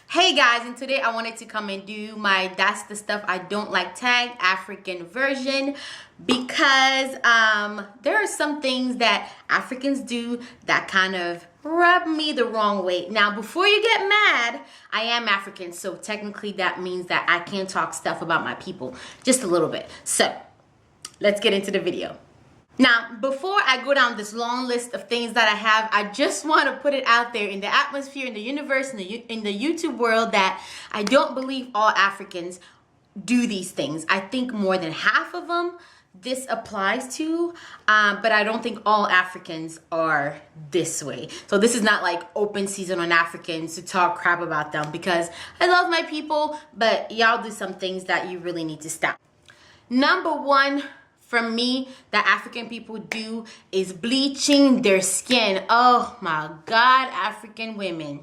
Hey guys, and today I wanted to come and do my That's the Stuff I Don't Like tag African version because there are some things that Africans do that kind of rub me the wrong way. Now, before you get mad, I am African, so technically that means that I can talk stuff about my people just a little bit. So, let's get into the video. Now, before I go down this long list of things that I have, I just want to put it out there in the atmosphere, in the universe, in the YouTube world that I don't believe all Africans do these things. I think more than half of them this applies to, but I don't think all Africans are this way. So this is not like open season on Africans to talk crap about them because I love my people, but y'all do some things that you really need to stop. Number one, from me, that African people do is bleaching their skin. Oh my God, African women.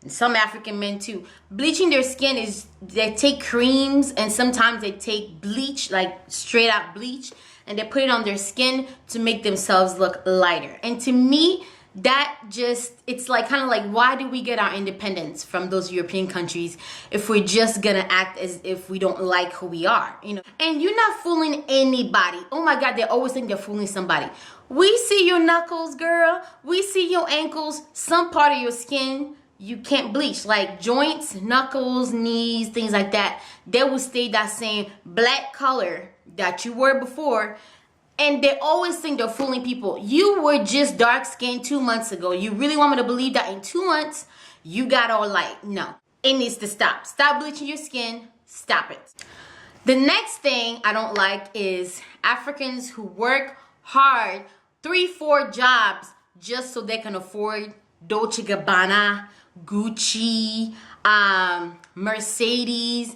And some African men too. Bleaching their skin is they take creams and sometimes they take bleach, like straight out bleach, and they put it on their skin to make themselves look lighter. And to me, that just, it's like kind of like, why do we get our independence from those European countries if we're just gonna act as if we don't like who we are, you know? And you're not fooling anybody. Oh my God, they always think they're fooling somebody. We see your knuckles, girl. We see your ankles. Some part of your skin you can't bleach, like joints, knuckles, knees, things like that. They will stay that same black color that you were before. And they always think they're fooling people. You were just dark skinned 2 months ago. You really want me to believe that in 2 months, you got all light? No, it needs to stop. Stop bleaching your skin. Stop it. The next thing I don't like is Africans who work hard, 3-4 jobs just so they can afford Dolce & Gabbana, Gucci, Mercedes.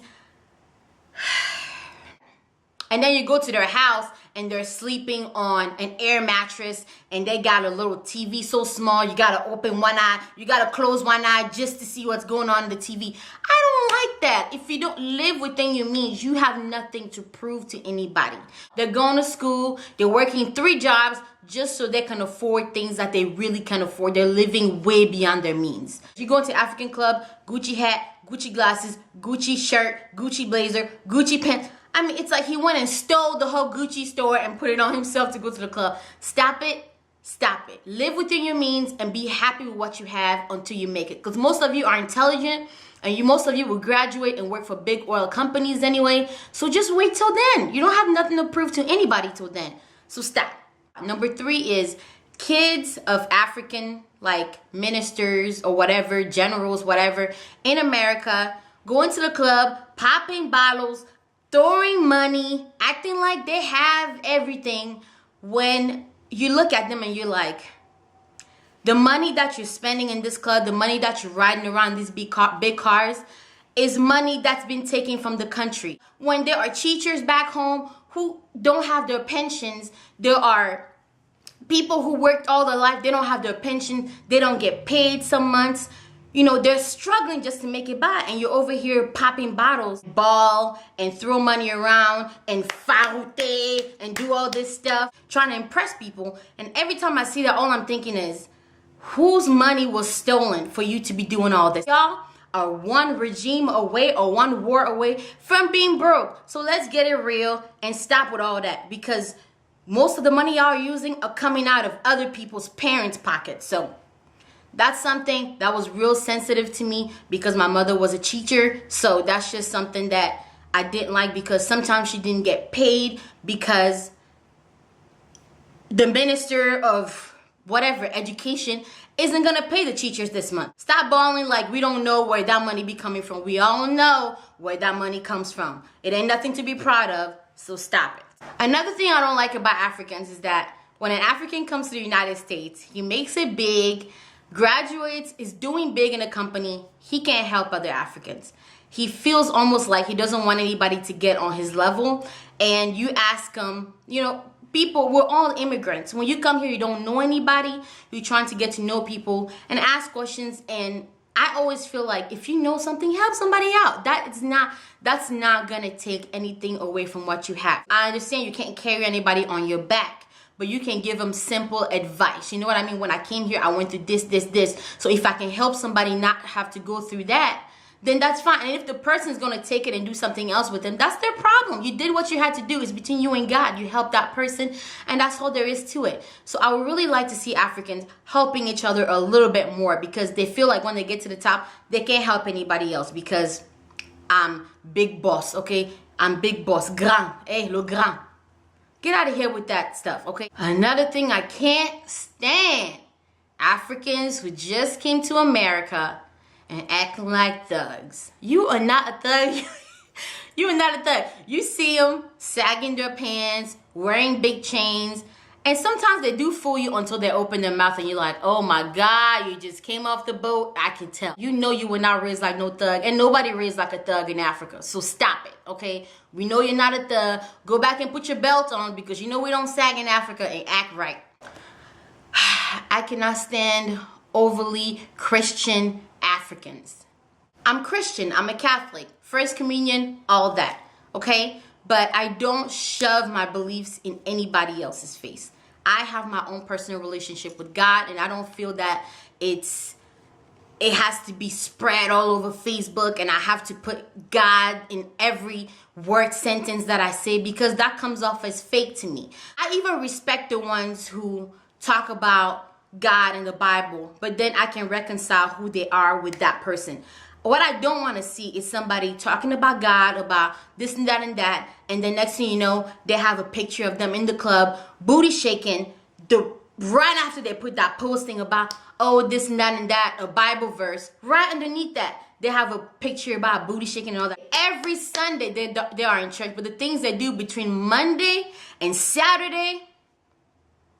And then you go to their house and they're sleeping on an air mattress and they got a little TV so small you gotta open one eye, you gotta close one eye just to see what's going on in the TV. I don't like that. If you don't live within your means, you have nothing to prove to anybody. They're going to school, they're working 3 jobs just so they can afford things that they really can afford. They're living way beyond their means. You go into African club, Gucci hat, Gucci glasses, Gucci shirt, Gucci blazer, Gucci pants. I mean, it's like he went and stole the whole Gucci store and put it on himself to go to the club. Stop it. Stop it. Live within your means and be happy with what you have until you make it. Because most of you are intelligent and most of you will graduate and work for big oil companies anyway. So just wait till then. You don't have nothing to prove to anybody till then. So stop. Number 3 is kids of African, like ministers or whatever, generals, whatever, in America, going to the club, popping bottles, throwing money, acting like they have everything, when you look at them and you're like, the money that you're spending in this club, the money that you're riding around these big cars, is money that's been taken from the country. When there are teachers back home who don't have their pensions, there are people who worked all their life, they don't have their pension, they don't get paid some months. You know, they're struggling just to make it by, and you're over here popping bottles, ball, and throw money around, and faute, and do all this stuff, trying to impress people. And every time I see that, all I'm thinking is, whose money was stolen for you to be doing all this? Y'all are one regime away or one war away from being broke. So let's get it real and stop with all that, because most of the money y'all are using are coming out of other people's parents' pockets. So that's something that was real sensitive to me because my mother was a teacher. So that's just something that I didn't like, because sometimes she didn't get paid because the minister of whatever education isn't going to pay the teachers this month. Stop balling like we don't know where that money be coming from. We all know where that money comes from. It ain't nothing to be proud of, so stop it. Another thing I don't like about Africans is that when an African comes to the United States, he makes it big, graduates, is doing big in a company, he can't help other Africans. He feels almost like he doesn't want anybody to get on his level. And you ask him, you know, people, we're all immigrants. When you come here, you don't know anybody. You're trying to get to know people and ask questions. And I always feel like if you know something, help somebody out. That's not gonna take anything away from what you have. I understand you can't carry anybody on your back, but you can give them simple advice. You know what I mean? When I came here, I went through this. So if I can help somebody not have to go through that, then that's fine. And if the person's going to take it and do something else with them, that's their problem. You did what you had to do. It's between you and God. You helped that person, and that's all there is to it. So I would really like to see Africans helping each other a little bit more, because they feel like when they get to the top, they can't help anybody else because I'm big boss, okay? I'm big boss. Grand. Hey, le grand. Get out of here with that stuff, okay? Another thing I can't stand. Africans who just came to America and acting like thugs. You are not a thug. You are not a thug. You see them sagging their pants, wearing big chains, and sometimes they do fool you until they open their mouth and you're like, oh my God, you just came off the boat. I can tell. You know you were not raised like no thug, and nobody raised like a thug in Africa. So stop it, okay? We know you're not a thug. Go back and put your belt on, because you know we don't sag in Africa, and act right. I cannot stand overly Christian Africans. I'm Christian. I'm a Catholic. First communion, all that, okay? But I don't shove my beliefs in anybody else's face. I have my own personal relationship with God, and I don't feel that it has to be spread all over Facebook, and I have to put God in every word sentence that I say, because that comes off as fake to me. I even respect the ones who talk about God in the Bible, but then I can reconcile who they are with that person. What I don't want to see is somebody talking about God, about this and that, and the next thing you know, they have a picture of them in the club, booty shaking, right after they put that posting about, oh, this and that, a Bible verse. Right underneath that, they have a picture about booty shaking and all that. Every Sunday, they are in church, but the things they do between Monday and Saturday,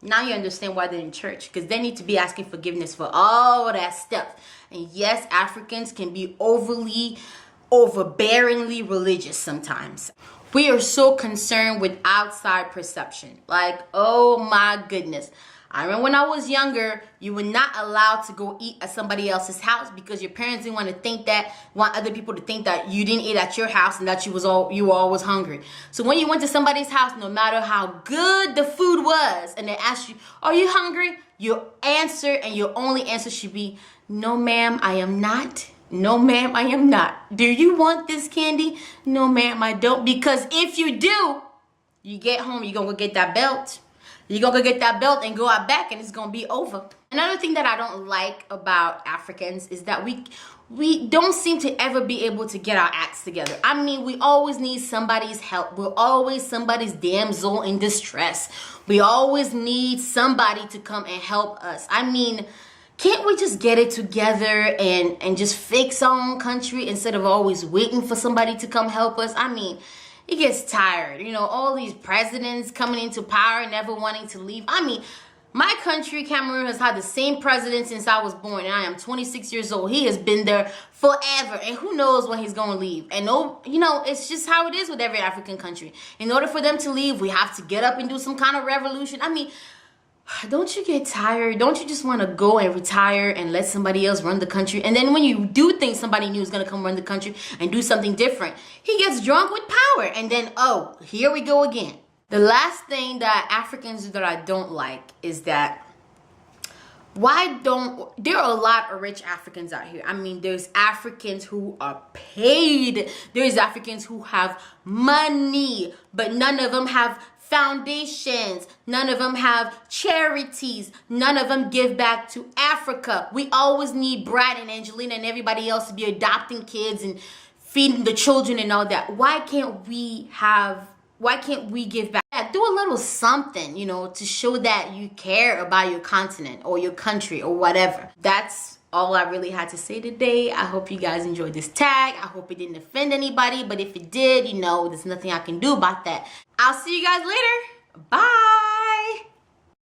now you understand why they're in church, because they need to be asking forgiveness for all that stuff. And yes, Africans can be overbearingly religious sometimes. We are so concerned with outside perception. Like, oh my goodness. I remember when I was younger, you were not allowed to go eat at somebody else's house because your parents didn't want other people to think that you didn't eat at your house and that you were always hungry. So when you went to somebody's house, no matter how good the food was, and they asked you, are you hungry? Your answer, and your only answer, should be, no ma'am, I am not. No ma'am, I am not. Do you want this candy? No ma'am, I don't. Because if you do, you get home, you're going to go get that belt. You're going to go get that belt and go out back, and it's going to be over. Another thing that I don't like about Africans is that we don't seem to ever be able to get our acts together. I mean, we always need somebody's help. We're always somebody's damsel in distress. We always need somebody to come and help us. I mean, can't we just get it together and just fix our own country instead of always waiting for somebody to come help us? I mean, it gets tired. You know, all these presidents coming into power, never wanting to leave. I mean, my country, Cameroon, has had the same president since I was born, and I am 26 years old. He has been there forever, and who knows when he's going to leave. And it's just how it is with every African country. In order for them to leave, we have to get up and do some kind of revolution. I mean, don't you get tired? Don't you just want to go and retire and let somebody else run the country? And then when you do think somebody new is going to come run the country and do something different, he gets drunk with power. And then, oh, here we go again. The last thing that Africans do that I don't like is that there are a lot of rich Africans out here. I mean, there's Africans who are paid. There's Africans who have money, but none of them have foundations. None of them have charities. None of them give back to Africa. We always need Brad and Angelina and everybody else to be adopting kids and feeding the children and all that. Why can't we give back? Yeah, do a little something, to show that you care about your continent or your country or whatever. That's all I really had to say today. I hope you guys enjoyed this tag. I hope it didn't offend anybody, but if it did, there's nothing I can do about that. I'll see you guys later. Bye.